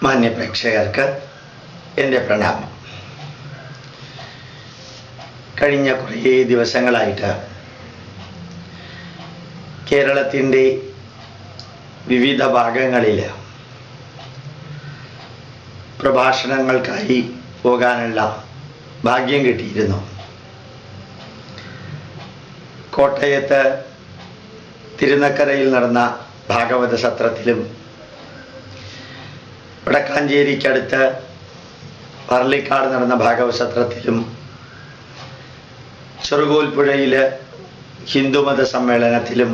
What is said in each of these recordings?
മാന്യപ്രേക്ഷകർക്ക് എൻ്റെ പ്രണാമം. കഴിഞ്ഞ കുറേ ദിവസങ്ങളായിട്ട് കേരളത്തിൻ്റെ വിവിധ ഭാഗങ്ങളിൽ പ്രഭാഷണങ്ങൾക്കായി പോകാനുള്ള ഭാഗ്യം കിട്ടിയിരുന്നു. കോട്ടയത്ത് തിരുനക്കരയിൽ നടന്ന ഭാഗവത സത്രത്തിലും, വടക്കാഞ്ചേരിക്കടുത്ത് പറളിക്കാട് നടന്ന ഭാഗവത സത്രത്തിലും, ചെറുകോൽപ്പുഴയിൽ ഹിന്ദുമത സമ്മേളനത്തിലും,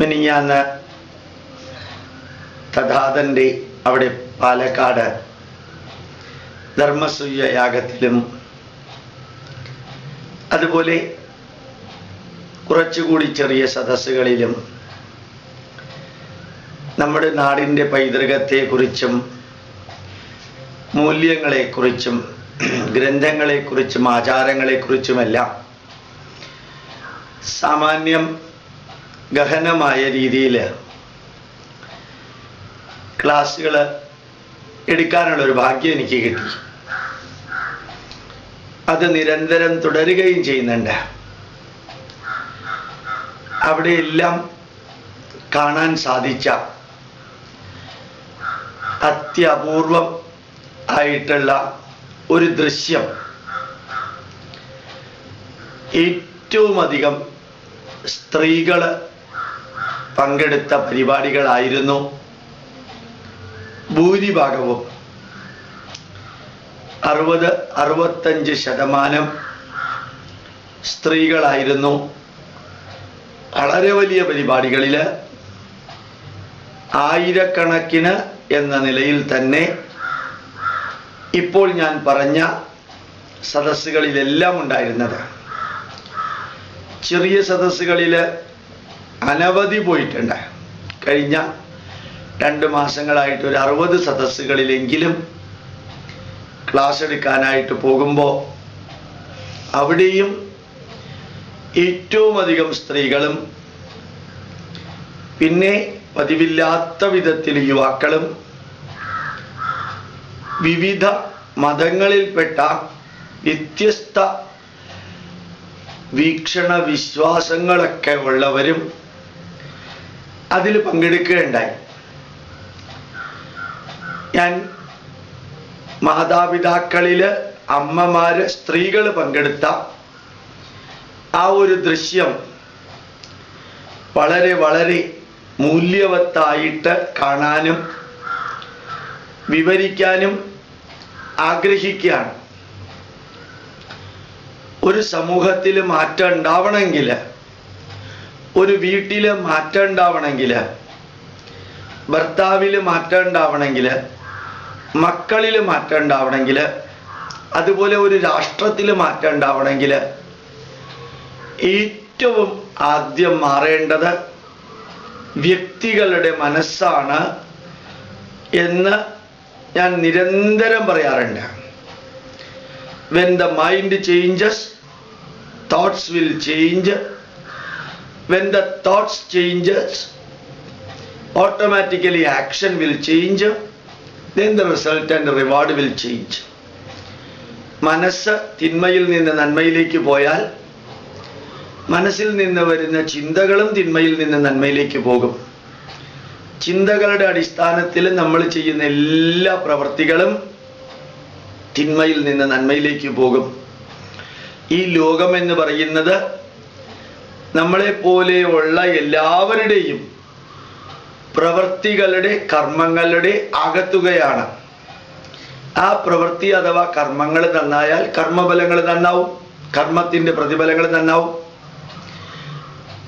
മിനിഞ്ഞാന്ന് തഥാതൻ്റെ അവിടെ പാലക്കാട് ധർമ്മസൂയ യാഗത്തിലും, അതുപോലെ കുറച്ചുകൂടി ചെറിയ സദസ്സുകളിലും നമ്മുടെ നാടിൻ്റെ പൈതൃകത്തെക്കുറിച്ചും മൂല്യങ്ങളെക്കുറിച്ചും ഗ്രന്ഥങ്ങളെക്കുറിച്ചും ആചാരങ്ങളെക്കുറിച്ചുമെല്ലാം സാമാന്യം ഗഹനമായ രീതിയിൽ ക്ലാസ്സുകൾ എടുക്കാനുള്ളൊരു ഭാഗ്യം എനിക്ക് കിട്ടി. അത് നിരന്തരം തുടരുകയും ചെയ്യുന്നുണ്ട്. അവിടെയെല്ലാം കാണാൻ സാധിച്ച അത്യപൂർവം ആയിട്ടുള്ള ഒരു ദൃശ്യം, ഏറ്റവും അധികം സ്ത്രീകൾ പങ്കെടുത്ത പരിപാടികളായിരുന്നു ഭൂരിഭാഗവും. 60-65% സ്ത്രീകളായിരുന്നു. വളരെ വലിയ പരിപാടികളിൽ ആയിരക്കണക്കിന് എന്ന നിലയിൽ തന്നെ ഇപ്പോൾ ഞാൻ പറഞ്ഞ സദസ്സുകളിലെല്ലാം ഉണ്ടായിരുന്നത്. ചെറിയ സദസ്സുകളിൽ അനവധി പോയിട്ടുണ്ട്. കഴിഞ്ഞ 2 മാസങ്ങളായിട്ട് ഒരു 60 സദസ്സുകളിലെങ്കിലും ക്ലാസ് എടുക്കാനായിട്ട് പോകുമ്പോൾ അവിടെയും ഏറ്റവും അധികം സ്ത്രീകളും, പിന്നെ പതിവില്ലാത്ത വിധത്തിൽ യുവാക്കളും, വിവിധ മതങ്ങളിൽപ്പെട്ട വ്യത്യസ്ത വീക്ഷണ വിശ്വാസങ്ങളൊക്കെ ഉള്ളവരും അതിൽ പങ്കെടുക്കുകയുണ്ടായി. ഞാൻ മാതാപിതാക്കളിൽ അമ്മമാര്, സ്ത്രീകൾ പങ്കെടുത്ത ആ ഒരു ദൃശ്യം വളരെ വളരെ മൂല്യവത്തായിട്ട് കാണാനും വിവരിക്കാനും ആഗ്രഹിക്കുകയാണ്. ഒരു സമൂഹത്തിൽ മാറ്റം ഉണ്ടാവണമെങ്കിൽ, ഒരു വീട്ടിൽ മാറ്റം ഉണ്ടാവണമെങ്കിൽ, ഭർത്താവിൽ മാറ്റം ഉണ്ടാവണമെങ്കിൽ, മക്കളിൽ മാറ്റം ഉണ്ടാവണമെങ്കിൽ, അതുപോലെ ഒരു രാഷ്ട്രത്തിൽ മാറ്റം ഉണ്ടാവണമെങ്കിൽ ഏറ്റവും ആദ്യം മാറേണ്ടത് വ്യക്തികളുടെ മനസ്സാണ് എന്ന് ഞാൻ നിരന്തരം പറയാറുണ്ട്. When the mind changes, thoughts will change. When the thoughts changes, automatically action will change. Then the result and the reward will change. മനസ്സ് തിന്മയിൽ നിന്ന് നന്മയിലേക്ക് പോയാൽ മനസ്സിൽ നിന്ന് വരുന്ന ചിന്തകളും തിന്മയിൽ നിന്ന് നന്മയിലേക്ക് പോകും. ചിന്തകളുടെ അടിസ്ഥാനത്തിൽ നമ്മൾ ചെയ്യുന്ന എല്ലാ പ്രവൃത്തികളും തിന്മയിൽ നിന്ന് നന്മയിലേക്ക് പോകും. ഈ ലോകം എന്ന് പറയുന്നത് നമ്മളെ പോലെയുള്ള എല്ലാവരുടെയും പ്രവൃത്തികളുടെ, കർമ്മങ്ങളുടെ ആകത്തുകയാണ്. ആ പ്രവൃത്തി അഥവാ കർമ്മങ്ങൾ നന്നായാൽ കർമ്മഫലങ്ങൾ നന്നാവും, കർമ്മത്തിൻ്റെ പ്രതിഫലങ്ങൾ നന്നാവും.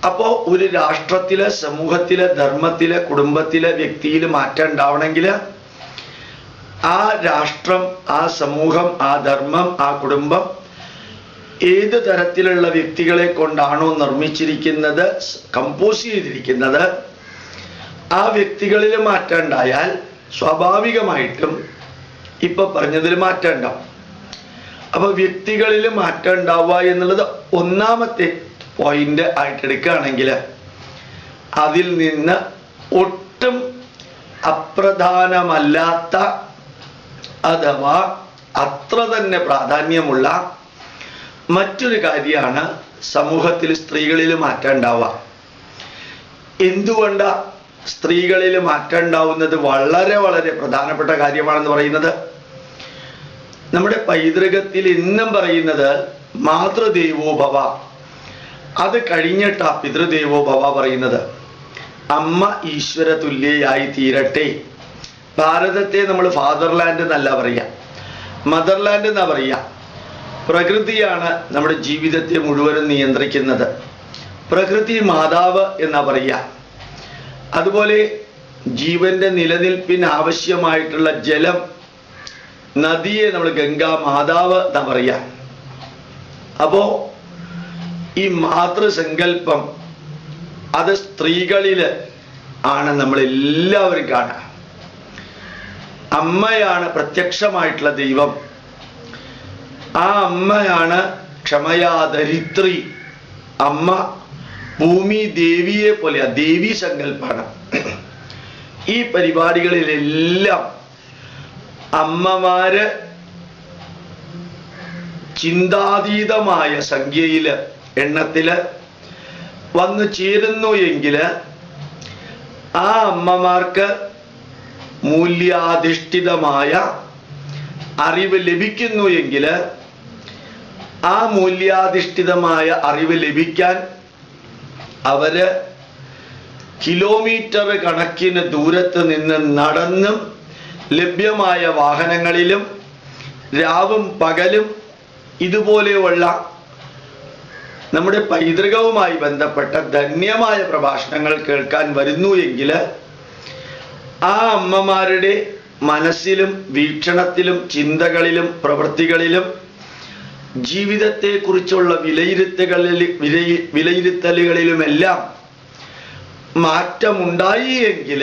അപ്പോൾ ഒരു രാഷ്ട്രത്തിലെ, സമൂഹത്തിലെ, ധർമ്മത്തിലെ, കുടുംബത്തിലെ, വ്യക്തിയിൽ മാറ്റം ഉണ്ടാവണമെങ്കിൽ ആ രാഷ്ട്രം, ആ സമൂഹം, ആ ധർമ്മം, ആ കുടുംബം ഏത് തരത്തിലുള്ള വ്യക്തികളെ കൊണ്ടാണോ നിർമ്മിച്ചിരിക്കുന്നത്, കമ്പോസ് ചെയ്തിരിക്കുന്നത്, ആ വ്യക്തികളിൽ മാറ്റം ഉണ്ടായാൽ സ്വാഭാവികമായിട്ടും ഇപ്പൊ പറഞ്ഞതിൽ മാറ്റം ഉണ്ടാവും. അപ്പൊ വ്യക്തികളിൽ മാറ്റം ഉണ്ടാവുക എന്നുള്ളത് ഒന്നാമത്തെ പോയിന്റ് ആയിട്ട് എടുക്കുകയാണെങ്കിൽ അതിൽ നിന്ന് ഒട്ടും അപ്രധാനമല്ലാത്ത അഥവാ അത്ര തന്നെ പ്രാധാന്യമുള്ള മറ്റൊരു കാര്യമാണ് സമൂഹത്തിൽ സ്ത്രീകളിൽ മാറ്റം ഉണ്ടാവുക. എന്തുകൊണ്ടാ സ്ത്രീകളിൽ മാറ്റം ഉണ്ടാവുന്നത്? വളരെ വളരെ പ്രധാനപ്പെട്ട കാര്യമാണെന്ന് പറയുന്നത്, നമ്മുടെ പൈതൃകത്തിൽ ഇന്നും പറയുന്നത് മാതൃദേവോഭവ, അത് കഴിഞ്ഞിട്ടാ പിതൃദേവോഭവ പറയുന്നത്. അമ്മ ഈശ്വര തുല്യയായി തീരട്ടെ. ഭാരതത്തെ നമ്മൾ ഫാദർലാൻഡ് എന്നല്ല പറയാ, മദർലാൻഡ് എന്നാ പറയാ. പ്രകൃതിയാണ് നമ്മുടെ ജീവിതത്തെ മുഴുവനും നിയന്ത്രിക്കുന്നത്. പ്രകൃതി മാതാവ് എന്നാ പറയാ. അതുപോലെ ജീവന്റെ നിലനിൽപ്പിന് ആവശ്യമായിട്ടുള്ള ജലം, നദിയെ നമ്മൾ ഗംഗാ മാതാവ് എന്നാ പറയാ. അപ്പോ ഈ മാതൃസങ്കല്പം അത് സ്ത്രീകളില് ആണ് നമ്മൾ എല്ലാവരും കാണുക. അമ്മയാണ് പ്രത്യക്ഷമായിട്ടുള്ള ദൈവം. ആ അമ്മയാണ് ക്ഷമയാ ധരിത്രി. അമ്മ ഭൂമി ദേവിയെ പോലെ, ദേവീ സങ്കല്പാണ്. ഈ പരിപാടികളിലെല്ലാം അമ്മമാര് ചിന്താതീതമായ സംഖ്യയില്, എണ്ണത്തില് വന്നു ചേരുന്നു എങ്കിൽ ആ അമ്മമാർക്ക് മൂല്യാധിഷ്ഠിതമായ അറിവ് ലഭിക്കുന്നു എങ്കിൽ ആ മൂല്യാധിഷ്ഠിതമായ അറിവ് ലഭിക്കാൻ അവര് കിലോമീറ്റർ കണക്കിന് ദൂരത്ത് നിന്ന് നടന്നും ലഭ്യമായ വാഹനങ്ങളിലും രാവും പകലും ഇതുപോലെയുള്ള നമ്മുടെ പൈതൃകവുമായി ബന്ധപ്പെട്ട ധന്യമായ പ്രഭാഷണങ്ങൾ കേൾക്കാൻ വരുന്നു എങ്കിൽ ആ അമ്മമാരുടെ മനസ്സിലും വീക്ഷണത്തിലും ചിന്തകളിലും പ്രവൃത്തികളിലും ജീവിതത്തെക്കുറിച്ചുള്ള വിലയിരുത്തലുകളിലുമെല്ലാം മാറ്റമുണ്ടായി എങ്കിൽ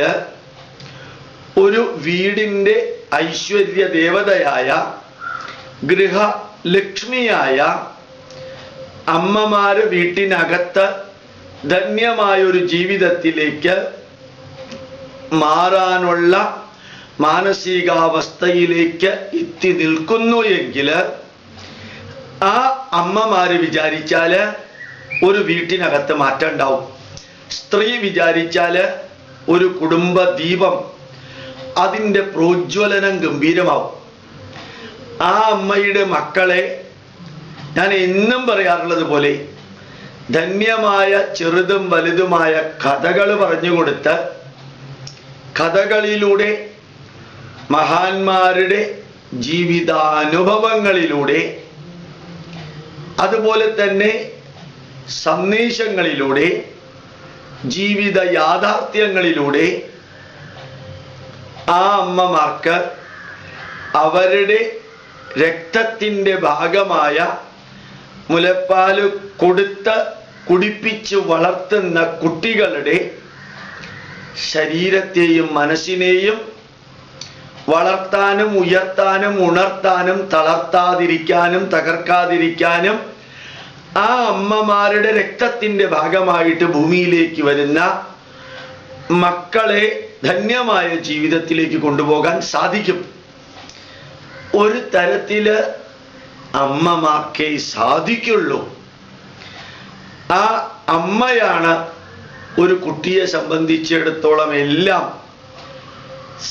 ഒരു വീടിൻ്റെ ഐശ്വര്യ ദേവതയായ ഗൃഹലക്ഷ്മിയായ അമ്മമാര് വീട്ടിനകത്ത് ധന്യമായൊരു ജീവിതത്തിലേക്ക് മാറാനുള്ള മാനസികാവസ്ഥയിലേക്ക് എത്തി നിൽക്കുന്നു എങ്കിൽ ആ അമ്മമാര് വിചാരിച്ചാല് ഒരു വീട്ടിനകത്ത് മാറ്റം ഉണ്ടാവും. സ്ത്രീ വിചാരിച്ചാല് ഒരു കുടുംബ ദീപം, അതിൻ്റെ പ്രോജ്വലനം ഗംഭീരമാവും. ആ അമ്മയുടെ മക്കളെ ഞാൻ എന്നും പറയാറുള്ളത് പോലെ ധന്യമായ ചെറുതും വലുതുമായ കഥകൾ പറഞ്ഞുകൊടുത്ത് കഥകളിലൂടെ മഹാന്മാരുടെ ജീവിതാനുഭവങ്ങളിലൂടെ അതുപോലെ തന്നെ സന്ദേശങ്ങളിലൂടെ ജീവിത യാഥാർത്ഥ്യങ്ങളിലൂടെ ആ അമ്മമാർക്ക് അവരുടെ രക്തത്തിൻ്റെ ഭാഗമായ മുലപ്പാല് കൊടുത്ത് കുടിപ്പിച്ച് വളർത്തുന്ന കുട്ടികളുടെ ശരീരത്തെയും മനസ്സിനെയും വളർത്താനും ഉയർത്താനും ഉണർത്താനും തളർത്താതിരിക്കാനും തകർക്കാതിരിക്കാനും ആ അമ്മമാരുടെ രക്തത്തിൻ്റെ ഭാഗമായിട്ട് ഭൂമിയിലേക്ക് വരുന്ന മക്കളെ ധന്യമായ ജീവിതത്തിലേക്ക് കൊണ്ടുപോകാൻ സാധിക്കും. ഒരു തരത്തില് അമ്മമാർക്കേ സാധിക്കുള്ളൂ. ആ അമ്മയാണ് ഒരു കുട്ടിയെ സംബന്ധിച്ചിടത്തോളം എല്ലാം.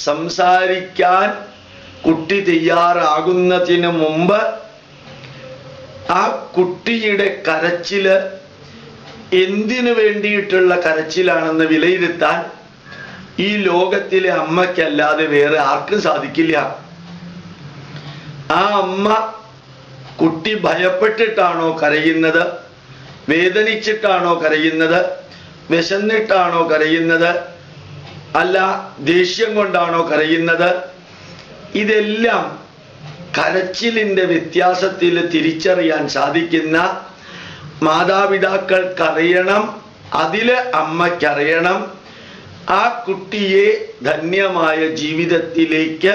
സംസാരിക്കാൻ കുട്ടി തയ്യാറാകുന്നതിന് മുമ്പ് ആ കുട്ടിയുടെ കരച്ചില് എന്തിനു വേണ്ടിയിട്ടുള്ള കരച്ചിലാണെന്ന് വിലയിരുത്താൻ ഈ ലോകത്തിലെ അമ്മയ്ക്കല്ലാതെ വേറെ ആർക്കും സാധിക്കില്ല. ആ അമ്മ കുട്ടി ഭയപ്പെട്ടിട്ടാണോ കരയുന്നത്, വേദനിച്ചിട്ടാണോ കരയുന്നത്, വിശന്നിട്ടാണോ കരയുന്നത്, അല്ല ദേഷ്യം കൊണ്ടാണോ കരയുന്നത്, ഇതെല്ലാം കരച്ചിലിൻ്റെ വ്യത്യാസത്തിൽ തിരിച്ചറിയാൻ സാധിക്കുന്ന മാതാപിതാക്കൾക്കറിയണം. അതില് അമ്മയ്ക്കറിയണം ആ കുട്ടിയെ ധന്യമായ ജീവിതത്തിലേക്ക്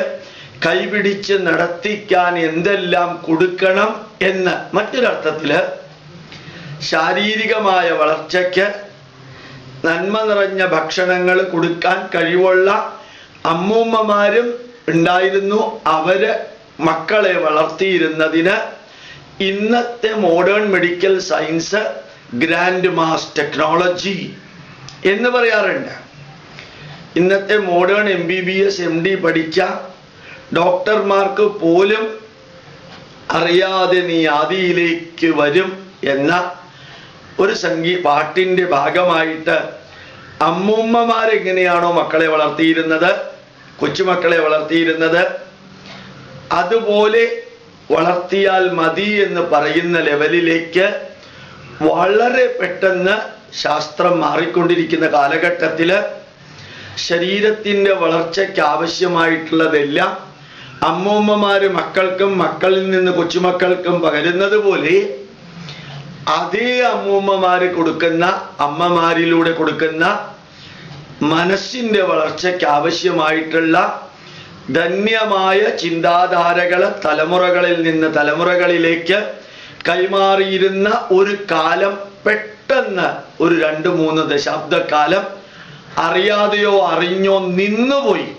കൈപിടിച്ച് നടത്തിക്കാൻ എന്തെല്ലാം കൊടുക്കണം എന്ന്. മറ്റൊരർത്ഥത്തില് ശാരീരികമായ വളർച്ചയ്ക്ക് നന്മ നിറഞ്ഞ ഭക്ഷണങ്ങൾ കൊടുക്കാൻ കഴിവുള്ള അമ്മൂമ്മമാരും ഉണ്ടായിരുന്നു. അവര് മക്കളെ വളർത്തിയിരുന്നതിന് ഇന്നത്തെ modern medical science grand mass technology എന്ന് പറയാറുണ്ട്. ഇന്നത്തെ മോഡേൺ MBBS MD പഠിച്ച ഡോക്ടർമാർക്ക് പോലും അറിയാതെ നീ ആദിയിലേക്ക് വരും എന്ന ഒരു പാട്ടിന്റെ ഭാഗമായിട്ട് അമ്മൂമ്മമാരെങ്ങനെയാണോ മക്കളെ വളർത്തിയിരുന്നത്, കൊച്ചുമക്കളെ വളർത്തിയിരുന്നത്, അതുപോലെ വളർത്തിയാൽ മതി എന്ന് പറയുന്ന ലെവലിലേക്ക് വളരെ പെട്ടെന്ന് ശാസ്ത്രം മാറിക്കൊണ്ടിരിക്കുന്ന കാലഘട്ടത്തില് ശരീരത്തിന്റെ വളർച്ചയ്ക്ക് ആവശ്യമായിട്ടുള്ളതെല്ലാം അമ്മൂമ്മമാര് മക്കൾക്കും മക്കളിൽ നിന്ന് കൊച്ചുമക്കൾക്കും പകരുന്നത് പോലെ അതേ അമ്മൂമ്മമാര് കൊടുക്കുന്ന, അമ്മമാരിലൂടെ കൊടുക്കുന്ന മനസ്സിന്റെ വളർച്ചയ്ക്ക് ആവശ്യമായിട്ടുള്ള ധന്യമായ ചിന്താധാരകള് തലമുറകളിൽ നിന്ന് തലമുറകളിലേക്ക് കൈമാറിയിരുന്ന ഒരു കാലം പെട്ടെന്ന് ഒരു 2-3 ദശാബ്ദക്കാലം അറിയാതെയോ അറിഞ്ഞോ നിന്നുപോയി.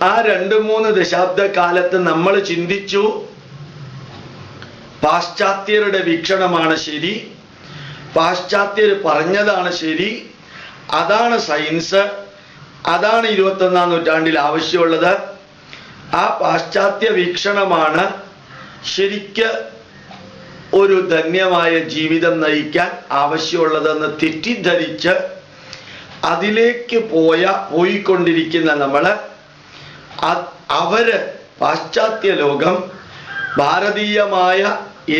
ആ 2-3 ദശാബ്ദക്കാലത്ത് നമ്മൾ ചിന്തിച്ചു പാശ്ചാത്യരുടെ വീക്ഷണമാണ് ശരി, പാശ്ചാത്യർ പറഞ്ഞതാണ് ശരി, അതാണ് സയൻസ്, അതാണ് 21-ാം നൂറ്റാണ്ടിൽ ആവശ്യമുള്ളത്, ആ പാശ്ചാത്യ വീക്ഷണമാണ് ശരിക്ക് ഒരു ധന്യമായ ജീവിതം നയിക്കാൻ ആവശ്യമുള്ളതെന്ന് തെറ്റിദ്ധരിച്ച് അതിലേക്ക് പോയിക്കൊണ്ടിരിക്കുന്ന നമ്മള് അവര് പാശ്ചാത്യ ലോകം ഭാരതീയമായ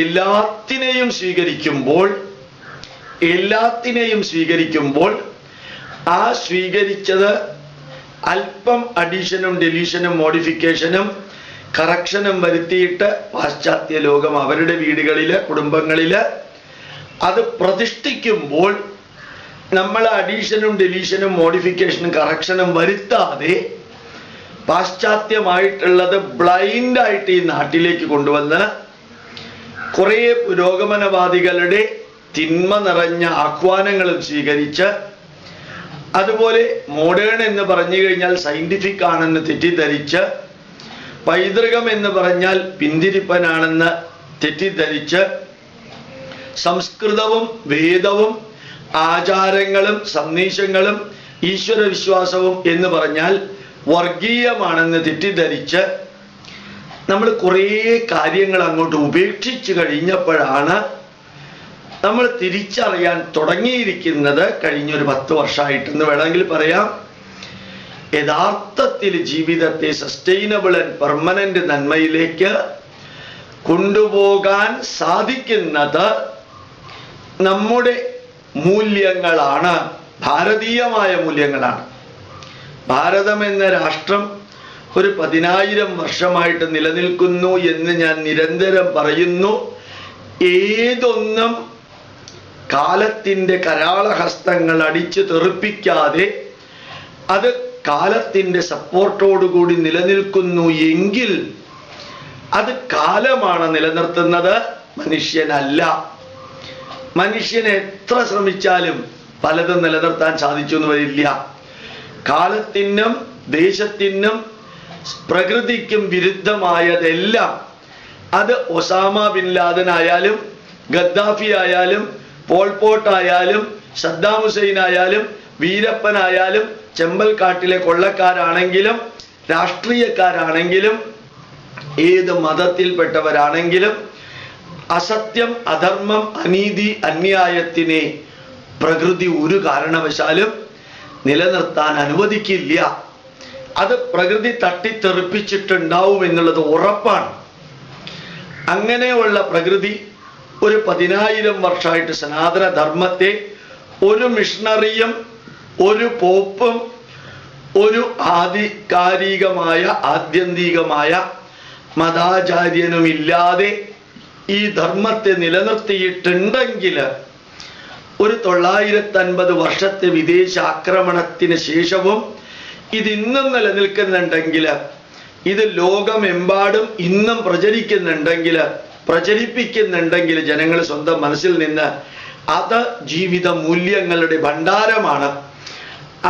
എല്ലാത്തിനെയും സ്വീകരിക്കുമ്പോൾ ആ സ്വീകരിച്ചത് അല്പം അഡീഷനും ഡെലീഷനും മോഡിഫിക്കേഷനും കറക്ഷനും വരുത്തിയിട്ട് പാശ്ചാത്യ ലോകം അവരുടെ വീടുകളില് കുടുംബങ്ങളില് അത് പ്രതിഷ്ഠിക്കുമ്പോൾ നമ്മൾ അഡീഷനും ഡെലീഷനും മോഡിഫിക്കേഷനും കറക്ഷനും വരുത്താതെ പാശ്ചാത്യമായിട്ടുള്ളത് ബ്ലൈൻഡായിട്ട് ഈ നാട്ടിലേക്ക് കൊണ്ടുവന്ന് കുറെ പുരോഗമനവാദികളുടെ തിന്മ നിറഞ്ഞ ആഹ്വാനങ്ങളും സ്വീകരിച്ച്, അതുപോലെ മോഡേൺ എന്ന് പറഞ്ഞു കഴിഞ്ഞാൽ സയന്റിഫിക് ആണെന്ന് തെറ്റിദ്ധരിച്ച്, പൈതൃകം എന്ന് പറഞ്ഞാൽ പിന്തിരിപ്പനാണെന്ന് തെറ്റിദ്ധരിച്ച്, സംസ്കൃതവും വേദവും ആചാരങ്ങളും സന്ദേശങ്ങളും ഈശ്വര വിശ്വാസവും എന്ന് പറഞ്ഞാൽ വർഗീയമാണെന്ന് തെറ്റിദ്ധരിച്ച് നമ്മൾ കുറേ കാര്യങ്ങൾ അങ്ങോട്ട് ഉപേക്ഷിച്ചു കഴിഞ്ഞപ്പോഴാണ് നമ്മൾ തിരിച്ചറിയാൻ തുടങ്ങിയിരിക്കുന്നത്. കഴിഞ്ഞൊരു 10 വർഷമായിട്ടെന്ന് വേണമെങ്കിൽ പറയാം, യഥാർത്ഥത്തിൽ ജീവിതത്തെ സസ്റ്റൈനബിൾ ആൻഡ് പെർമനന്റ് നന്മയിലേക്ക് കൊണ്ടുപോകാൻ സാധിക്കുന്നത് നമ്മുടെ മൂല്യങ്ങളാണ്, ഭാരതീയമായ മൂല്യങ്ങളാണ്. ഭാരതം എന്ന രാഷ്ട്രം ഒരു 10,000 വർഷമായിട്ട് നിലനിൽക്കുന്നു എന്ന് ഞാൻ നിരന്തരം പറയുന്നു. ഏതൊന്നും കാലത്തിൻ്റെ കരാളഹസ്തങ്ങൾ അടിച്ചു തെറിപ്പിക്കാതെ അത് കാലത്തിൻ്റെ സപ്പോർട്ടോടുകൂടി നിലനിൽക്കുന്നു എങ്കിൽ അത് കാലമാണ് നിലനിർത്തുന്നത്, മനുഷ്യനല്ല. മനുഷ്യനെ എത്ര ശ്രമിച്ചാലും പലതും നിലനിർത്താൻ സാധിച്ചു എന്ന് വരില്ല. കാലത്തിനും ദേശത്തിനും പ്രകൃതിക്കും വിരുദ്ധമായതെല്ലാം, അത് ഒസാമ ബിൻ ലാദൻ ആയാലും ഗദ്ദാഫി ആയാലും പോൾപോട്ട് ആയാലും സദ്ദാം ഹുസൈൻ ആയാലും വീരപ്പനായാലും ചെമ്പൽക്കാട്ടിലെ കൊള്ളക്കാരാണെങ്കിലും രാഷ്ട്രീയക്കാരാണെങ്കിലും ഏത് മതത്തിൽപ്പെട്ടവരാണെങ്കിലും അസത്യം, അധർമ്മം, അനീതി, അന്യായത്തിനെ പ്രകൃതി ഒരു കാരണവശാലും നിലനിർത്താൻ അനുവദിക്കില്ല. അത് പ്രകൃതി തട്ടിത്തെറിപ്പിച്ചിട്ടുണ്ടാവും എന്നുള്ളത് ഉറപ്പാണ്. അങ്ങനെയുള്ള പ്രകൃതി ഒരു 10,000 വർഷമായിട്ട് സനാതന ധർമ്മത്തെ ഒരു മിഷണറിയും ഒരു പോപ്പും ഒരു ആധികാരികമായ ആത്യന്തികമായ മതാചാര്യനുമില്ലാതെ ഈ ധർമ്മത്തെ നിലനിർത്തിയിട്ടുണ്ടെങ്കിൽ ഒരു 950 വർഷത്തെ വിദേശ ആക്രമണത്തിന് ശേഷവും ഇതിന്നും നിലനിൽക്കുന്നുണ്ടെങ്കിൽ, ഇത് ലോകമെമ്പാടും ഇന്നും പ്രചരിപ്പിക്കുന്നുണ്ടെങ്കിൽ ജനങ്ങൾ സ്വന്തം മനസ്സിൽ നിന്ന് അത് ജീവിത മൂല്യങ്ങളുടെ ഭണ്ഡാരമാണ്.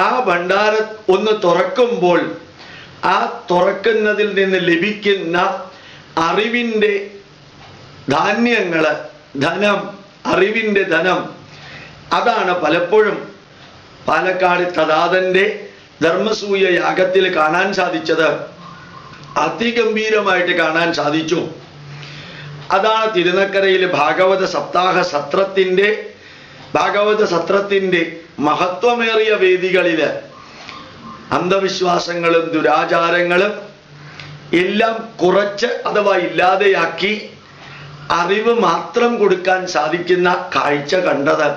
ആ ഭണ്ഡാരം ഒന്ന് തുറക്കുമ്പോൾ ആ തുറക്കുന്നതിൽ നിന്ന് ലഭിക്കുന്ന അറിവിൻ്റെ ധാന്യങ്ങള്, ധനം, അറിവിൻ്റെ ധനം, അതാണ് പലപ്പോഴും പാലക്കാട് തഥാതന്റെ ധർമ്മസൂയ യാഗത്തിൽ കാണാൻ സാധിച്ചത്. അതിഗംഭീരമായിട്ട് കാണാൻ സാധിച്ചു. അതാണ് തിരുനക്കരയിൽ ഭാഗവത സത്രത്തിന്റെ മഹത്വമേറിയ വേദികളില് അന്ധവിശ്വാസങ്ങളും ദുരാചാരങ്ങളും എല്ലാം കുറച്ച് അഥവാ ഇല്ലാതെയാക്കി അറിവ് മാത്രം കൊടുക്കാൻ സാധിക്കുന്ന കാഴ്ച കണ്ടത്.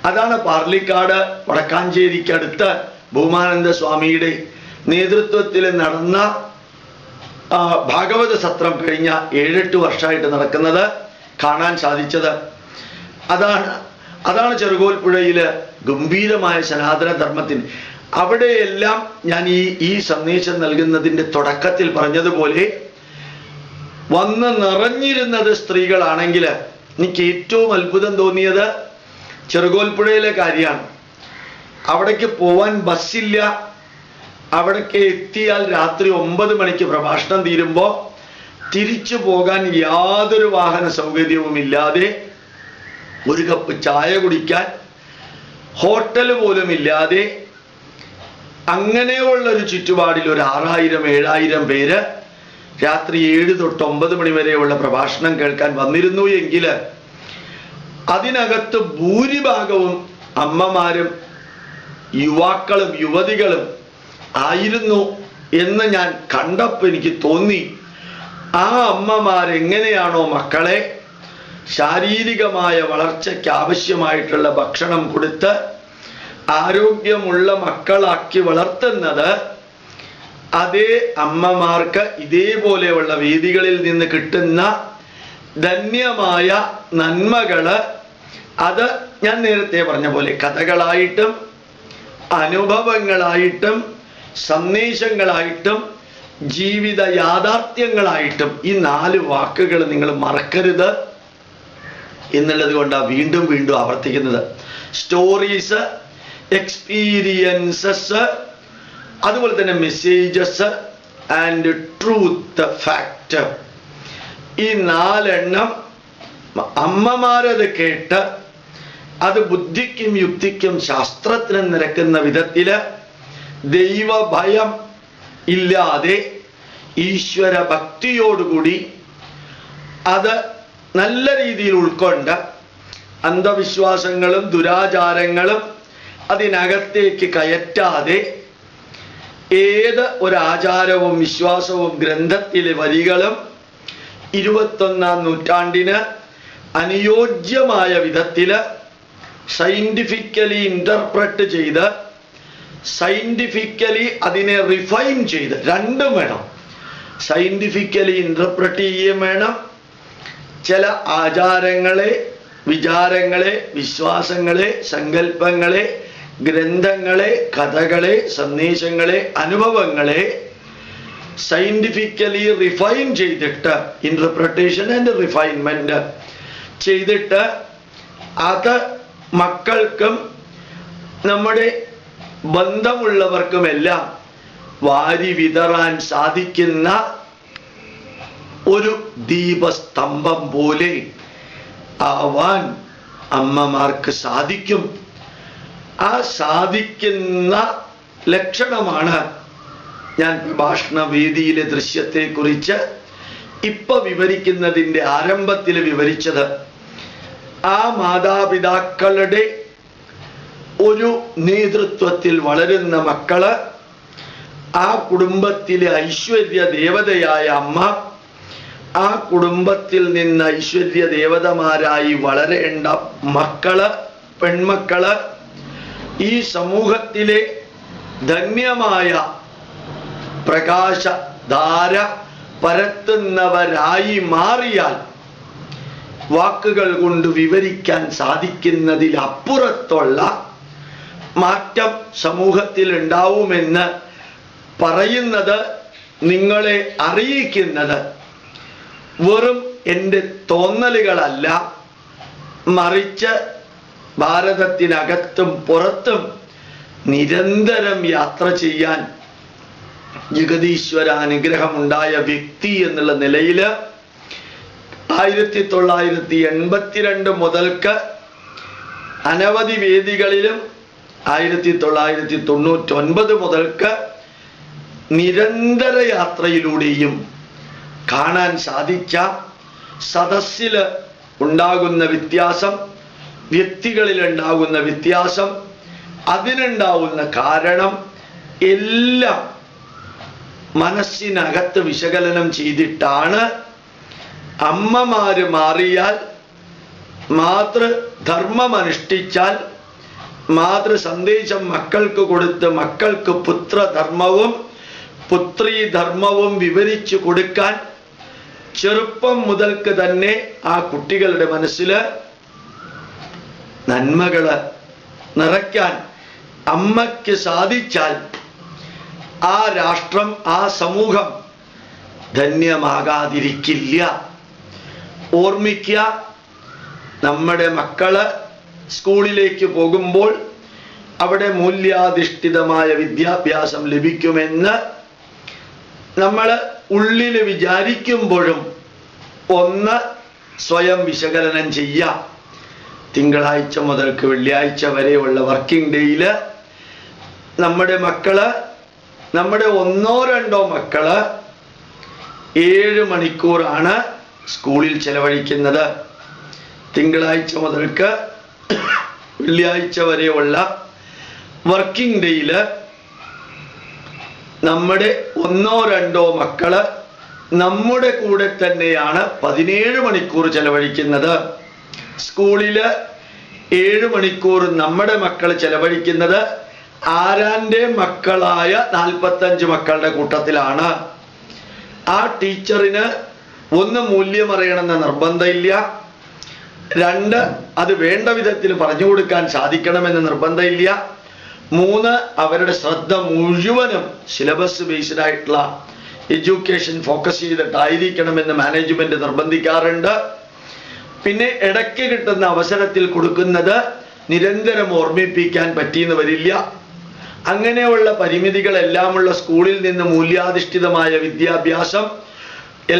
അതാണ് പാർലിക്കാട് വടക്കാഞ്ചേരിക്കടുത്ത് ഭൂമാനന്ദ സ്വാമിയുടെ നേതൃത്വത്തിൽ നടന്ന ഭാഗവത സത്രം കഴിഞ്ഞ 7-8 വർഷമായിട്ട് നടക്കുന്നത് കാണാൻ സാധിച്ചത്. അതാണ് ചെറുകോൽപ്പുഴയില് ഗംഭീരമായ സനാതന ധർമ്മത്തിന്. അവിടെയെല്ലാം ഞാൻ ഈ സന്ദേശം നൽകുന്നതിൻ്റെ തുടക്കത്തിൽ പറഞ്ഞതുപോലെ വന്ന് നിറഞ്ഞിരുന്നത് സ്ത്രീകളാണെങ്കിൽ എനിക്ക് ഏറ്റവും അത്ഭുതം തോന്നിയത് ചെറുകോൽപ്പുഴയിലെ കാര്യമാണ്. അവിടേക്ക് പോവാൻ ബസ്സില്ല. അവിടേക്ക് എത്തിയാൽ രാത്രി 9 മണിക്ക് പ്രഭാഷണം തീരുമ്പോൾ തിരിച്ചു പോകാൻ യാതൊരു വാഹന സൗകര്യവും ഇല്ലാതെ, ഒരു കപ്പ് ചായ കുടിക്കാൻ ഹോട്ടൽ പോലും ഇല്ലാതെ, അങ്ങനെയുള്ളൊരു ചുറ്റുപാടിൽ ഒരു 6000-7000 പേര് രാത്രി 7 തൊട്ട് 9 മണി വരെയുള്ള പ്രഭാഷണം കേൾക്കാൻ വന്നിരുന്നു എങ്കിൽ അതിനകത്ത് ഭൂരിഭാഗവും അമ്മമാരും യുവാക്കളും യുവതികളും ആയിരുന്നു എന്ന് ഞാൻ കണ്ടപ്പോൾ എനിക്ക് തോന്നി. ആ അമ്മമാരെങ്ങനെയാണോ മക്കളെ ശാരീരികമായ വളർച്ചയ്ക്ക് ആവശ്യമായിട്ടുള്ള ഭക്ഷണം കൊടുത്ത് ആരോഗ്യമുള്ള മക്കളാക്കി വളർത്തുന്നത്, അതേ അമ്മമാർക്ക് ഇതേപോലെയുള്ള വേദികളിൽ നിന്ന് കിട്ടുന്ന ധന്യമായ നന്മകള്, അത് ഞാൻ നേരത്തെ പറഞ്ഞ പോലെ കഥകളായിട്ടും അനുഭവങ്ങളായിട്ടും സന്ദേശങ്ങളായിട്ടും ജീവിത യാഥാർത്ഥ്യങ്ങളായിട്ടും, ഈ 4 വാക്കുകൾ നിങ്ങൾ മറക്കരുത് എന്നുള്ളത് കൊണ്ടാണ് വീണ്ടും വീണ്ടും ആവർത്തിക്കുന്നത്. സ്റ്റോറീസ്, എക്സ്പീരിയൻസസ്, അതുപോലെ തന്നെ മെസ്സേജസ് ആൻഡ് ട്രൂത്ത്, ഫാക്ട്. ഈ 4 എണ്ണം അമ്മമാരത് കേട്ട് അത് ബുദ്ധിക്കും യുക്തിക്കും ശാസ്ത്രത്തിനും നിരക്കുന്ന വിധത്തില് ദൈവഭയം ഇല്ലാതെ ഈശ്വര ഭക്തിയോടുകൂടി അത് നല്ല രീതിയിൽ ഉൾക്കൊണ്ട് അന്ധവിശ്വാസങ്ങളും ദുരാചാരങ്ങളും അതിനകത്തേക്ക് കയറ്റാതെ ഏത് ഒരു ആചാരവും വിശ്വാസവും ഗ്രന്ഥത്തിലെ വരികളും 21ാം നൂറ്റാണ്ടിന് അനുയോജ്യമായ വിധത്തില് സയന്റിഫിക്കലി ഇന്റർപ്രറ്റ് ചെയ്ത് സയന്റിഫിക്കലി അതിനെ റിഫൈൻ ചെയ്ത്, രണ്ടും വേണം. സയന്റിഫിക്കലി ഇന്റർപ്രറ്റ് ചെയ്യുകയും വേണം. ചില ആചാരങ്ങളെ, വിചാരങ്ങളെ, വിശ്വാസങ്ങളെ, സങ്കല്പങ്ങളെ, ഗ്രന്ഥങ്ങളെ, കഥകളെ, സന്ദേശങ്ങളെ, അനുഭവങ്ങളെ സയന്റിഫിക്കലി റിഫൈൻ ചെയ്തിട്ട്, ഇന്റർപ്രിട്ടേഷൻ ആൻഡ് റിഫൈൻമെന്റ് ചെയ്തിട്ട് അത് മക്കൾക്കും നമ്മുടെ ബന്ധമുള്ളവർക്കുമെല്ലാം വാരി വിതറാൻ സാധിക്കുന്ന ഒരു ദീപസ്തംഭം പോലെ ആവാൻ അമ്മമാർക്ക് സാധിക്കും. ആ സാധിക്കുന്ന ലക്ഷണമാണ് ഞാൻ പ്രഭാഷണ വേദിയിലെ ദൃശ്യത്തെക്കുറിച്ച് ഇപ്പൊ വിവരിക്കുന്നതിൻ്റെ ആരംഭത്തിൽ വിവരിച്ചത്. ആ മാതാപിതാക്കളുടെ ഒരു നേതൃത്വത്തിൽ വളരുന്ന മക്കള്, ആ കുടുംബത്തിലെ ഐശ്വര്യ ദേവതയായ അമ്മ, ആ കുടുംബത്തിൽ നിന്ന് ഐശ്വര്യ ദേവതമാരായി വളരേണ്ട മക്കള്, പെൺമക്കള് ഈ സമൂഹത്തിലെ ധന്യമായ പ്രകാശധാര പരത്തുന്നവരായി മാറിയാൽ വാക്കുകൾ കൊണ്ട് വിവരിക്കാൻ സാധിക്കുന്നതിലപ്പുറത്തുള്ള മാറ്റം സമൂഹത്തിൽ ഉണ്ടാവുമെന്ന് പറയുന്നത്, നിങ്ങളെ അറിയിക്കുന്നത് വെറും എൻ്റെ തോന്നലുകളല്ല, മറിച്ച് ഭാരതത്തിനകത്തും പുറത്തും നിരന്തരം യാത്ര ചെയ്യാൻ ജഗദീശ്വര അനുഗ്രഹമുണ്ടായ വ്യക്തി എന്നുള്ള നിലയിൽ 1982 മുതൽക്ക് അനവധി വേദികളിലും 1999 മുതൽക്ക് നിരന്തര യാത്രയിലൂടെയും കാണാൻ സാധിച്ച സദസ്സിൽ ഉണ്ടാകുന്ന വ്യത്യാസം, വ്യക്തികളിൽ ഉണ്ടാകുന്ന വ്യത്യാസം, അതിനുണ്ടാവുന്ന കാരണം എല്ലാം മനസ്സിനകത്ത് വിശകലനം ചെയ്തിട്ടാണ് അമ്മമാര് മാറിയാൽ, മാതൃധർമ്മം അനുഷ്ഠിച്ചാൽ, മാതൃ സന്ദേശം മക്കൾക്ക് കൊടുത്ത് മക്കൾക്ക് പുത്രധർമ്മവും പുത്രീധർമ്മവും വിവരിച്ചു കൊടുക്കാൻ ചെറുപ്പം മുതൽക്ക് തന്നെ ആ കുട്ടികളുടെ മനസ്സിൽ നന്മകള് നിറയ്ക്കാൻ അമ്മയ്ക്ക് സാധിച്ചാൽ ആ രാഷ്ട്രം, ആ സമൂഹം ധന്യമാകാതിരിക്കില്ല. ഓർമ്മിക്കുക, നമ്മുടെ മക്കള് സ്കൂളിലേക്ക് പോകുമ്പോൾ അവിടെ മൂല്യാധിഷ്ഠിതമായ വിദ്യാഭ്യാസം ലഭിക്കുമെന്ന് നമ്മൾ ഉള്ളിൽ വിചാരിക്കുമ്പോഴും ഒന്ന് സ്വയം വിശകലനം ചെയ്യാം. തിങ്കളാഴ്ച മുതൽക്ക് വെള്ളിയാഴ്ച വരെയുള്ള വർക്കിംഗ് ഡേയില് നമ്മുടെ മക്കള്, നമ്മുടെ 1-2 മക്കള് 7 മണിക്കൂറാണ് സ്കൂളിൽ ചെലവഴിക്കുന്നത്. തിങ്കളാഴ്ച മുതൽക്ക് വെള്ളിയാഴ്ച വരെയുള്ള വർക്കിംഗ് ഡേയില് നമ്മുടെ 1-2 മക്കള് നമ്മുടെ കൂടെ തന്നെയാണ് 17 മണിക്കൂർ ചെലവഴിക്കുന്നത്. സ്കൂളില് 7 മണിക്കൂർ നമ്മുടെ മക്കൾ ചെലവഴിക്കുന്നത് ആരാന്റെ മക്കളായ 45 മക്കളുടെ കൂട്ടത്തിലാണ്. ആ ടീച്ചറിന് 1 മൂല്യം അറിയണമെന്ന നിർബന്ധമില്ല, 2 അത് വേണ്ട വിധത്തിൽ പറഞ്ഞു കൊടുക്കാൻ സാധിക്കണമെന്ന് നിർബന്ധമില്ല, 3 അവരുടെ ശ്രദ്ധ മുഴുവനും സിലബസ് ബേസ്ഡ് ആയിട്ടുള്ള എഡ്യൂക്കേഷൻ ഫോക്കസ് ചെയ്തിട്ടായിരിക്കണമെന്ന് മാനേജ്മെന്റ് നിർബന്ധിക്കാറുണ്ട്. പിന്നെ ഇടയ്ക്ക് കിട്ടുന്ന അവസരത്തിൽ കൊടുക്കുന്നത് നിരന്തരം ഓർമ്മിപ്പിക്കാൻ പറ്റിയെന്ന് വരില്ല. അങ്ങനെയുള്ള പരിമിതികളെല്ലാമുള്ള സ്കൂളിൽ നിന്ന് മൂല്യാധിഷ്ഠിതമായ വിദ്യാഭ്യാസം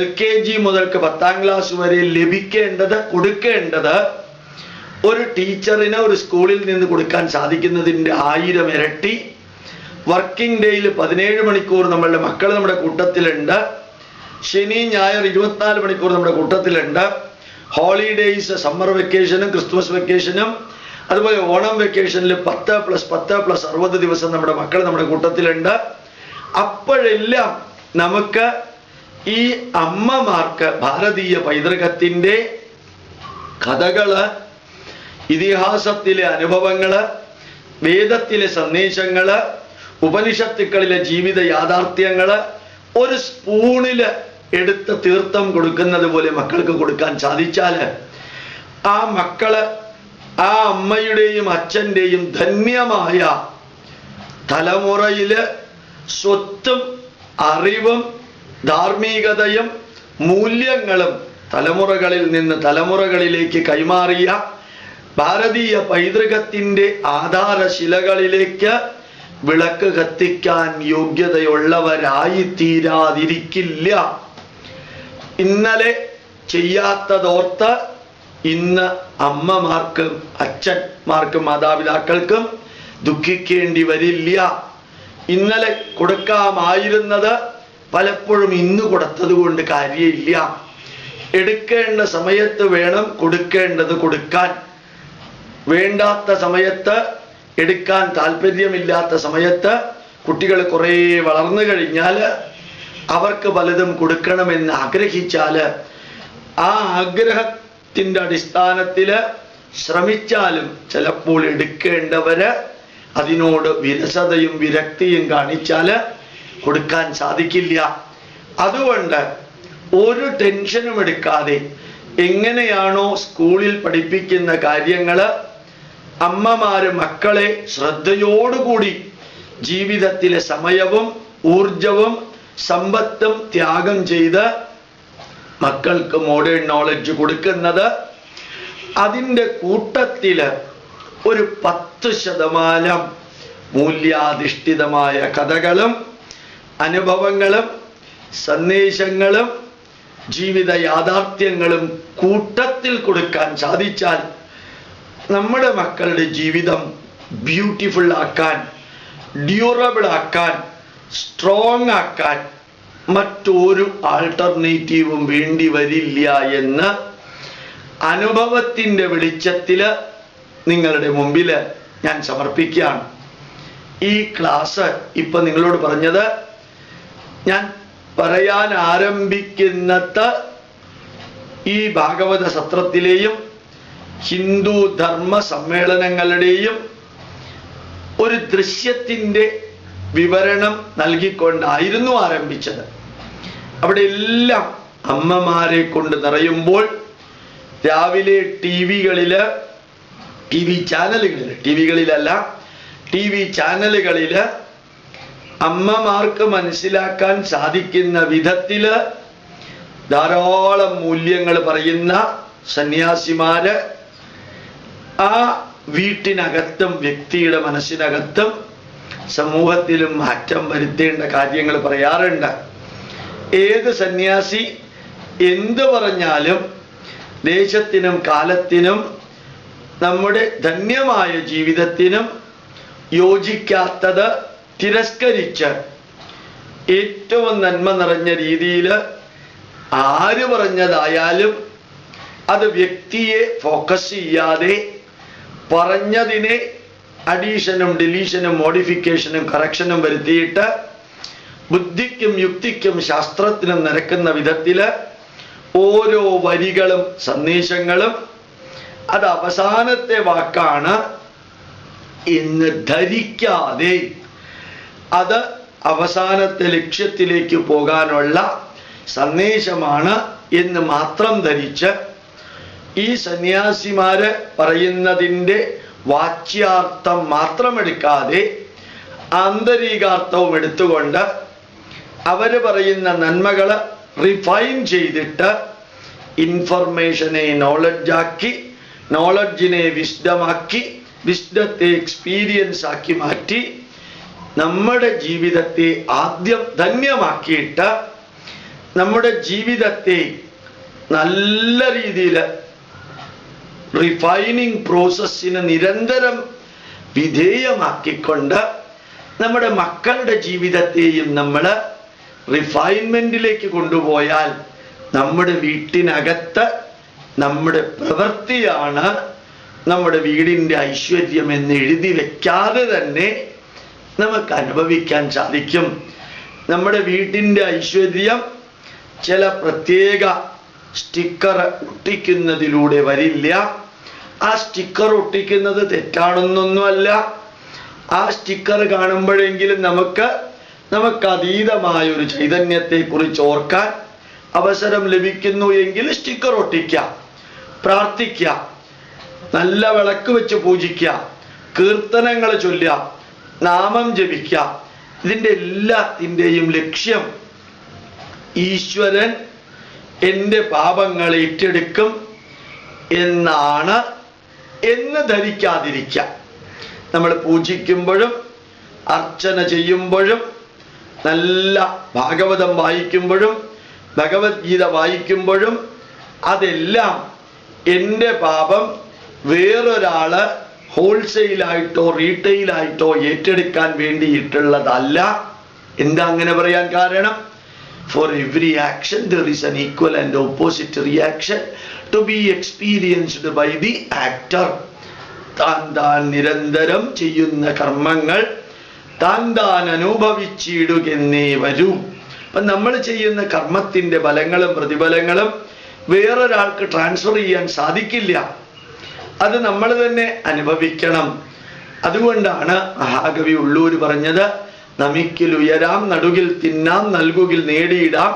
LKG മുതൽക്ക് 10ാം ക്ലാസ് വരെ ലഭിക്കേണ്ടത്, കൊടുക്കേണ്ടത് ഒരു ടീച്ചറിന് ഒരു സ്കൂളിൽ നിന്ന് കൊടുക്കാൻ സാധിക്കുന്നതിൻ്റെ 1000 ഇരട്ടി. വർക്കിംഗ് ഡേയിൽ 17 മണിക്കൂർ നമ്മളുടെ മക്കൾ നമ്മുടെ കൂട്ടത്തിലുണ്ട്. ശനി ഞായർ 24 മണിക്കൂർ നമ്മുടെ കൂട്ടത്തിലുണ്ട്. ഹോളിഡേയ്സ്, സമ്മർ വെക്കേഷനും ക്രിസ്മസ് വെക്കേഷനും അതുപോലെ ഓണം വെക്കേഷനിൽ 10+10+60 ദിവസം നമ്മുടെ മക്കൾ നമ്മുടെ കൂട്ടത്തിലുണ്ട്. അപ്പോഴെല്ലാം നമുക്ക് ഈ അമ്മമാർക്ക് ഭാരതീയ പൈതൃകത്തിൻ്റെ കഥകള്, ഇതിഹാസത്തിലെ അനുഭവങ്ങള്, വേദത്തിലെ സന്ദേശങ്ങള്, ഉപനിഷത്തുക്കളിലെ ജീവിത യാഥാർത്ഥ്യങ്ങള് ഒരു സ്പൂണില് എടുത്ത് തീർത്ഥം കൊടുക്കുന്നത് പോലെ മക്കൾക്ക് കൊടുക്കാൻ സാധിച്ചാൽ ആ മക്കള് ആ അമ്മയുടെയും അച്ഛൻ്റെയും ധന്യമായ തലമുറയില് സ്വത്തും അറിവും ധാർമ്മികതയും മൂല്യങ്ങളും തലമുറകളിൽ നിന്ന് തലമുറകളിലേക്ക് കൈമാറിയ ഭാരതീയ പൈതൃകത്തിൻ്റെ ആധാരശിലകളിലേക്ക് വിളക്ക് കത്തിക്കാൻ യോഗ്യതയുള്ളവരായി തീരാതിരിക്കില്ല. ഇന്നലെ ചെയ്യാത്തതോർത്ത് ഇന്ന് അമ്മമാർക്കും അച്ഛന്മാർക്കും മാതാപിതാക്കൾക്കും ദുഃഖിക്കേണ്ടി വരില്ല. ഇന്നലെ കൊടുക്കാമായിരുന്നത് പലപ്പോഴും ഇന്ന് കൊടുത്തത് കൊണ്ട് കാര്യമില്ല. എടുക്കേണ്ട സമയത്ത് വേണം കൊടുക്കേണ്ടത് കൊടുക്കാൻ. വേണ്ടാത്ത സമയത്ത്, എടുക്കാൻ താല്പര്യമില്ലാത്ത സമയത്ത് കുട്ടികൾ കുറേ വളർന്നു കഴിഞ്ഞാൽ അവർക്ക് പലതും കൊടുക്കണമെന്ന് ആഗ്രഹിച്ചാൽ ആ ആഗ്രഹത്തിൻ്റെ അടിസ്ഥാനത്തിൽ ശ്രമിച്ചാലും ചിലപ്പോൾ എടുക്കേണ്ടവര് അതിനോട് വിരസതയും വിരക്തിയും കാണിച്ചാൽ കൊടുക്കാൻ സാധിക്കില്ല. അതുകൊണ്ട് ഒരു ടെൻഷനും എടുക്കാതെ എങ്ങനെയാണോ സ്കൂളിൽ പഠിപ്പിക്കുന്ന കാര്യങ്ങള് അമ്മമാര് മക്കളെ ശ്രദ്ധയോടുകൂടി ജീവിതത്തിലെ സമയവും ഊർജവും സമ്പത്തും ത്യാഗം ചെയ്ത് മക്കൾക്ക് മോഡേൺ നോളജ് കൊടുക്കുന്നത്, അതിൻ്റെ കൂട്ടത്തില് ഒരു 10% മൂല്യാധിഷ്ഠിതമായ കഥകളും അനുഭവങ്ങളും സന്ദേശങ്ങളും ജീവിത യാഥാർത്ഥ്യങ്ങളും കൂട്ടത്തിൽ കൊടുക്കാൻ സാധിച്ചാൽ നമ്മുടെ മക്കളുടെ ജീവിതം ബ്യൂട്ടിഫുൾ ആക്കാൻ, ഡ്യൂറബിൾ ആക്കാൻ, സ്ട്രോങ് ആക്കാൻ മറ്റൊരു ആൾട്ടർനേറ്റീവും വേണ്ടി വരില്ല എന്ന് അനുഭവത്തിൻ്റെ വെളിച്ചത്തിൽ നിങ്ങളുടെ മുമ്പിൽ ഞാൻ സമർപ്പിക്കുകയാണ്. ഈ ക്ലാസ് ഇപ്പൊ നിങ്ങളോട് പറഞ്ഞത് ഞാൻ പറയാൻ ആരംഭിക്കുന്നത് ഈ ഭാഗവത സത്രത്തിലെയും ഹിന്ദു ധർമ്മ സമ്മേളനങ്ങളുടെയും ഒരു ദൃശ്യത്തിൻ്റെ വിവരണം നൽകിക്കൊണ്ടായിരുന്നു ആരംഭിച്ചത്. അവിടെ എല്ലാം അമ്മമാരെ കൊണ്ട് നിറയുമ്പോൾ രാവിലെ ടി വി ചാനലുകളിൽ അമ്മമാർക്ക് മനസ്സിലാക്കാൻ സാധിക്കുന്ന വിധത്തില് ധാരാളം മൂല്യങ്ങൾ പറയുന്ന സന്യാസിമാര് ആ വീട്ടിനകത്തും വ്യക്തിയുടെ മനസ്സിനകത്തും സമൂഹത്തിലും മാറ്റം വരുത്തേണ്ട കാര്യങ്ങൾ പറയാറുണ്ട്. ഏത് സന്യാസി എന്ത് പറഞ്ഞാലും ദേശത്തിനും കാലത്തിനും നമ്മുടെ ധന്യമായ ജീവിതത്തിനും യോജിക്കാത്തത് തിരസ്കരിച്ച് ഏറ്റവും നന്മ നിറഞ്ഞ രീതിയിൽ ആര് പറഞ്ഞതായാലും അത് വ്യക്തിയെ ഫോക്കസ് ചെയ്യാതെ പറഞ്ഞതിനെ അഡീഷനും ഡിലീഷനും മോഡിഫിക്കേഷനും കറക്ഷനും വരുത്തിയിട്ട് ബുദ്ധിക്കും യുക്തിക്കും ശാസ്ത്രത്തിനും നിരക്കുന്ന വിധത്തില് ഓരോ വരികളും സന്ദേശങ്ങളും അത് അവസാനത്തെ വാക്കാണ് എന്ന് ധരിക്കാതെ അത് അവസാനത്തെ ലക്ഷ്യത്തിലേക്ക് പോകാനുള്ള സന്ദേശമാണ് എന്ന് മാത്രം ധരിച്ച് ഈ സന്യാസിമാര് പറയുന്നതിൻ്റെ വാച്യാർത്ഥം മാത്രം എടുക്കാതെ ആന്തരികാർത്ഥവും എടുത്തുകൊണ്ട് അവര് പറയുന്ന നന്മകള് റിഫൈൻ ചെയ്തിട്ട് ഇൻഫർമേഷനെ നോളജാക്കി, നോളജിനെ വിസ്ഡമാക്കി, വിസ്ഡത്തെ എക്സ്പീരിയൻസ് ആക്കി മാറ്റി നമ്മുടെ ജീവിതത്തെ ആദ്യം ധന്യമാക്കിയിട്ട് നമ്മുടെ ജീവിതത്തെ നല്ല രീതിയിൽ റിഫൈനിങ് പ്രോസസ്സിന് നിരന്തരം വിധേയമാക്കിക്കൊണ്ട് നമ്മുടെ മക്കളുടെ ജീവിതത്തെയും നമ്മൾ റിഫൈൻമെന്റിലേക്ക് കൊണ്ടുപോയാൽ നമ്മുടെ വീട്ടിനകത്ത് നമ്മുടെ പ്രവൃത്തിയാണ് നമ്മുടെ വീടിൻ്റെ ഐശ്വര്യം എന്ന് എഴുതി വെക്കാതെ തന്നെ നമുക്ക് അനുഭവിക്കാൻ സാധിക്കും. നമ്മുടെ വീട്ടിൻ്റെ ഐശ്വര്യം ചില പ്രത്യേക സ്റ്റിക്കർ ഒട്ടിക്കുന്നതിലൂടെ വരില്ല. ആ സ്റ്റിക്കർ ഒട്ടിക്കുന്നത് തെറ്റാണെന്നൊന്നുമല്ല. ആ സ്റ്റിക്കർ കാണുമ്പോഴെങ്കിലും നമുക്ക് അതീതമായൊരു ചൈതന്യത്തെ കുറിച്ച് ഓർക്കാൻ അവസരം ലഭിക്കുന്നു എങ്കിൽ സ്റ്റിക്കർ ഒട്ടിക്കാം, പ്രാർത്ഥിക്കാം, നല്ല വിളക്ക് വെച്ച് പൂജിക്കാം, കീർത്തനങ്ങൾ ചൊല്ലാം, നാമം ജപിക്കാം. ഇതിൻ്റെ എല്ലാത്തിൻ്റെയും ലക്ഷ്യം ഈശ്വരൻ എൻ്റെ പാപങ്ങൾ ഏറ്റെടുക്കും എന്നാണ് എന്ന് ധരിക്കാതിരിക്കാം. നമ്മൾ പൂജിക്കുമ്പോഴും അർച്ചന ചെയ്യുമ്പോഴും നല്ല ഭാഗവതം വായിക്കുമ്പോഴും ഭഗവത്ഗീത വായിക്കുമ്പോഴും അതെല്ലാം എൻ്റെ പാപം വേറൊരാള് ഹോൾസെയിലായിട്ടോ റീറ്റെയിലായിട്ടോ ഏറ്റെടുക്കാൻ വേണ്ടിയിട്ടുള്ളതല്ല. എന്താ അങ്ങനെ പറയാൻ കാരണം? For every action there is an equal and opposite reaction to be experienced by the actor. താൻ നിരന്തരം ചെയ്യുന്ന കർമ്മങ്ങൾ താൻ അനുഭവിച്ചിടുകെന്നേ വരൂ. അപ്പം നമ്മൾ ചെയ്യുന്ന കർമ്മത്തിൻ്റെ ഫലങ്ങളും പ്രതിഫലങ്ങളും വേറൊരാൾക്ക് ട്രാൻസ്ഫർ ചെയ്യാൻ സാധിക്കില്ല. അത് നമ്മൾ തന്നെ അനുഭവിക്കണം. അതുകൊണ്ടാണ് മഹാകവി ഉള്ളൂർ പറഞ്ഞത്, നമിക്കിൽ ഉയരാം, നടുകിൽ തിന്നാം, നൽകുകിൽ നേടിയിടാം,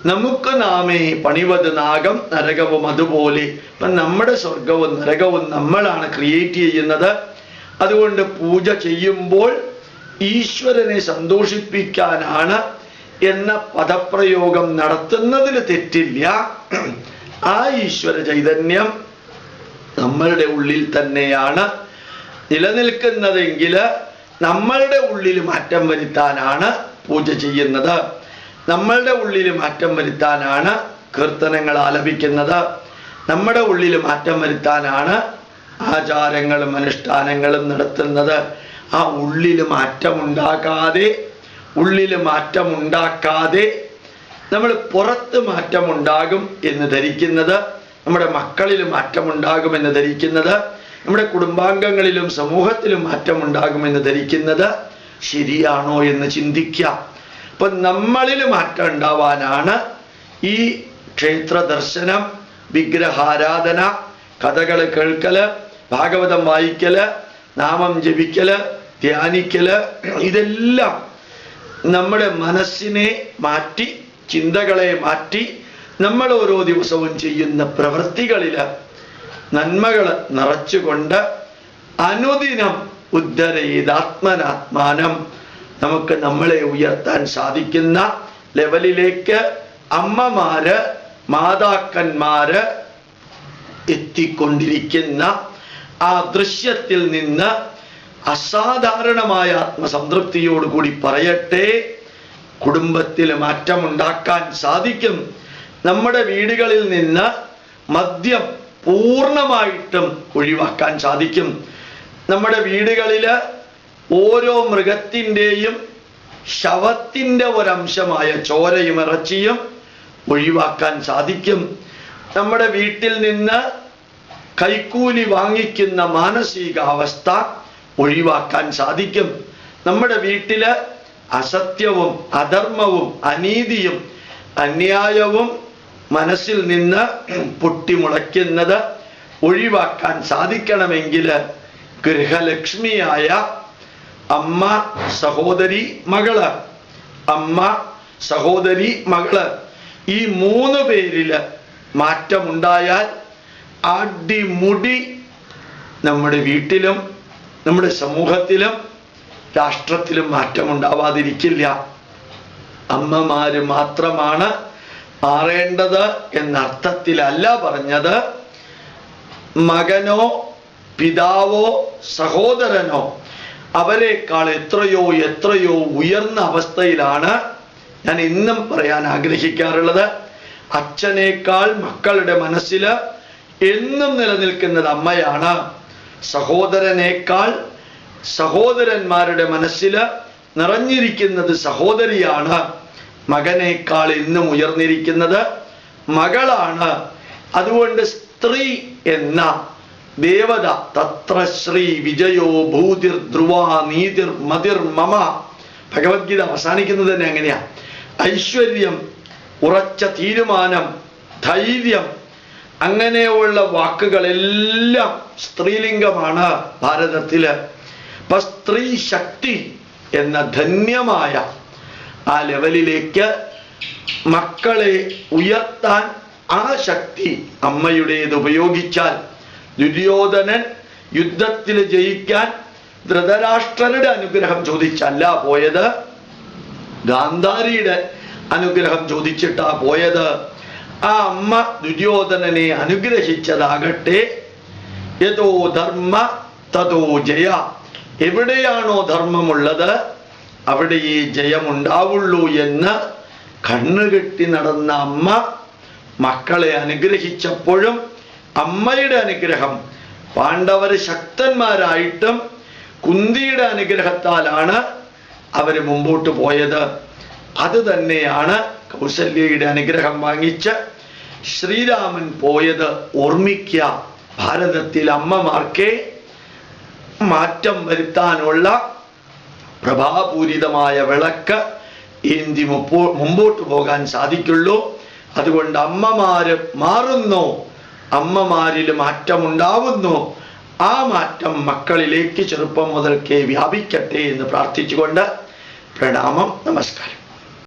നമുക്ക് നാമേ പണിവത് നാഗം നരകവും അതുപോലെ. ഇപ്പം നമ്മുടെ സ്വർഗവും നരകവും നമ്മളാണ് ക്രിയേറ്റ് ചെയ്യുന്നത്. അതുകൊണ്ട് പൂജ ചെയ്യുമ്പോൾ ഈശ്വരനെ സന്തോഷിപ്പിക്കാനാണ് എന്ന പദപ്രയോഗം നടത്തുന്നതിൽ തെറ്റില്ല. ആ ഈശ്വര ചൈതന്യം നമ്മളുടെ ഉള്ളിൽ തന്നെയാണ് നിലനിൽക്കുന്നതെങ്കിൽ നമ്മളുടെ ഉള്ളിൽ മാറ്റം വരുത്താനാണ് പൂജ ചെയ്യുന്നത്. നമ്മളുടെ ഉള്ളിൽ മാറ്റം വരുത്താനാണ് കീർത്തനങ്ങൾ ആലപിക്കുന്നത്. നമ്മുടെ ഉള്ളിൽ മാറ്റം വരുത്താനാണ് ആചാരങ്ങളും അനുഷ്ഠാനങ്ങളും നടത്തുന്നത്. ആ ഉള്ളിൽ മാറ്റമുണ്ടാക്കാതെ നമ്മൾ പുറത്ത് മാറ്റമുണ്ടാകും എന്ന് ധരിക്കുന്നത്, നമ്മുടെ മക്കളിൽ മാറ്റമുണ്ടാകുമെന്ന് ധരിക്കുന്നത്, നമ്മുടെ കുടുംബാംഗങ്ങളിലും സമൂഹത്തിലും മാറ്റമുണ്ടാകുമെന്ന് ധരിക്കുന്നത് ശരിയാണോ എന്ന് ചിന്തിക്കാം. അപ്പൊ നമ്മളിൽ മാറ്റം ഉണ്ടാവാനാണ് ഈ ക്ഷേത്ര ദർശനം, വിഗ്രഹാരാധന, കഥകൾ കേൾക്കല്, ഭാഗവതം വായിക്കല്, നാമം ജപിക്കല്, ധ്യാനിക്കല്, ഇതെല്ലാം നമ്മുടെ മനസ്സിനെ മാറ്റി, ചിന്തകളെ മാറ്റി, നമ്മൾ ഓരോ ദിവസവും ചെയ്യുന്ന പ്രവൃത്തികളില് നന്മകൾ നിറച്ചുകൊണ്ട് അനുദിനം ഉദ്ധരേതാത്മനാത്മാനം നമുക്ക് നമ്മളെ ഉയർത്താൻ സാധിക്കുന്ന ലെവലിലേക്ക് അമ്മമാര്, മാതാക്കന്മാര് എത്തിക്കൊണ്ടിരിക്കുന്ന ആ ദൃശ്യത്തിൽ നിന്ന് അസാധാരണമായ ആത്മസംതൃപ്തിയോടുകൂടി പറയട്ടെ, കുടുംബത്തിൽ മാറ്റമുണ്ടാക്കാൻ സാധിക്കും. നമ്മുടെ വീടുകളിൽ നിന്ന് മദ്യം പൂർണ്ണമായിട്ടും ഒഴിവാക്കാൻ സാധിക്കും. നമ്മുടെ വീടുകളില് ഓരോ മൃഗത്തിൻ്റെയും ശവത്തിൻ്റെ ഒരംശമായ ചോരയും ഇറച്ചിയും ഒഴിവാക്കാൻ സാധിക്കും. നമ്മുടെ വീട്ടിൽ നിന്ന് കൈക്കൂലി വാങ്ങിക്കുന്ന മാനസികാവസ്ഥ ഒഴിവാക്കാൻ സാധിക്കും. നമ്മുടെ വീട്ടില് അസത്യവും അധർമ്മവും അനീതിയും അന്യായവും മനസ്സിൽ നിന്ന് പൊട്ടിമുളയ്ക്കുന്നത് ഒഴിവാക്കാൻ സാധിക്കണമെങ്കിൽ ഗൃഹലക്ഷ്മിയായ അമ്മ, സഹോദരി, മകള് ഈ 3 പേരില് മാറ്റമുണ്ടായാൽ അടിമുടി നമ്മുടെ വീട്ടിലും നമ്മുടെ സമൂഹത്തിലും രാഷ്ട്രത്തിലും മാറ്റമുണ്ടാവാതിരിക്കില്ല. അമ്മമാര് മാത്രമാണ് മാറേണ്ടത് എന്ന അർത്ഥത്തിലല്ല പറഞ്ഞത്. മകനോ പിതാവോ സഹോദരനോ അവരെക്കാൾ എത്രയോ ഉയർന്ന അവസ്ഥയിലാണ് ഞാൻ ഇന്നും പറയാൻ ആഗ്രഹിക്കാറുള്ളത്. അച്ഛനേക്കാൾ മക്കളുടെ മനസ്സിൽ എന്നും നിലനിൽക്കുന്നത് അമ്മയാണ്. സഹോദരനേക്കാൾ സഹോദരന്മാരുടെ മനസ്സിൽ നിറഞ്ഞിരിക്കുന്നത് സഹോദരിയാണ്. മകനേക്കാൾ എന്നും ഉയർന്നിരിക്കുന്നത് മകളാണ്. അതുകൊണ്ട് സ്ത്രീ എന്ന ദേവത തത്ര ശ്രീ വിജയോ ഭൂതിർ ധ്രുവാ നീതിർ മതിർ മമ, ഭഗവത്ഗീത അവസാനിക്കുന്നത് തന്നെ അങ്ങനെയാ. ഐശ്വര്യം, ഉറച്ച തീരുമാനം, ധൈര്യം, അങ്ങനെയുള്ള വാക്കുകളെല്ലാം സ്ത്രീലിംഗമാണ് ഭാരതത്തില്. അപ്പൊ സ്ത്രീ ശക്തി എന്ന ധന്യമായ ആ ലെവലിലേക്ക് മക്കളെ ഉയർത്താൻ ആ ശക്തി അമ്മയുടേത് ഉപയോഗിച്ചാൽ ദുര്യോധനൻ യുദ്ധത്തിൽ ജയിക്കാൻ ധൃതരാഷ്ട്രരുടെ അനുഗ്രഹം ചോദിച്ചല്ല പോയത്, ഗാന്ധാരിയുടെ അനുഗ്രഹം ചോദിച്ചിട്ടാ പോയത്. ആ അമ്മ ദുര്യോധനനെ അനുഗ്രഹിച്ചതാകട്ടെ യതോ ധർമ്മ തതോ ജയ, എവിടെയാണോ ധർമ്മമുള്ളത് അവിടെ ഈ ജയമുണ്ടാവുള്ളൂ എന്ന് കണ്ണുകെട്ടി നടന്ന അമ്മ മക്കളെ അനുഗ്രഹിച്ചപ്പോഴും അമ്മയുടെ അനുഗ്രഹം, പാണ്ഡവര് ശക്തന്മാരായിട്ടും കുന്തിയുടെ അനുഗ്രഹത്താലാണ് അവര് മുമ്പോട്ട് പോയത്. അത് തന്നെയാണ് കൗസല്യയുടെ അനുഗ്രഹം വാങ്ങിച്ച് ശ്രീരാമൻ പോയത്. ഓർമ്മിക്കുക, ഭാരതത്തിൽ അമ്മമാർക്കേ മാറ്റം വരുത്താനുള്ള പ്രഭാപൂരിതമായ വിളക്ക് ഏന്തി മുമ്പോട്ട് പോകാൻ സാധിക്കുള്ളൂ. അതുകൊണ്ട് അമ്മമാര് മാറുന്നു, അമ്മമാരിൽ മാറ്റമുണ്ടാവുന്നു. ആ മാറ്റം മക്കളിലേക്ക് ചെറുപ്പം മുതൽക്കേ വ്യാപിക്കട്ടെ എന്ന് പ്രാർത്ഥിച്ചുകൊണ്ട് പ്രണാമം, നമസ്കാരം.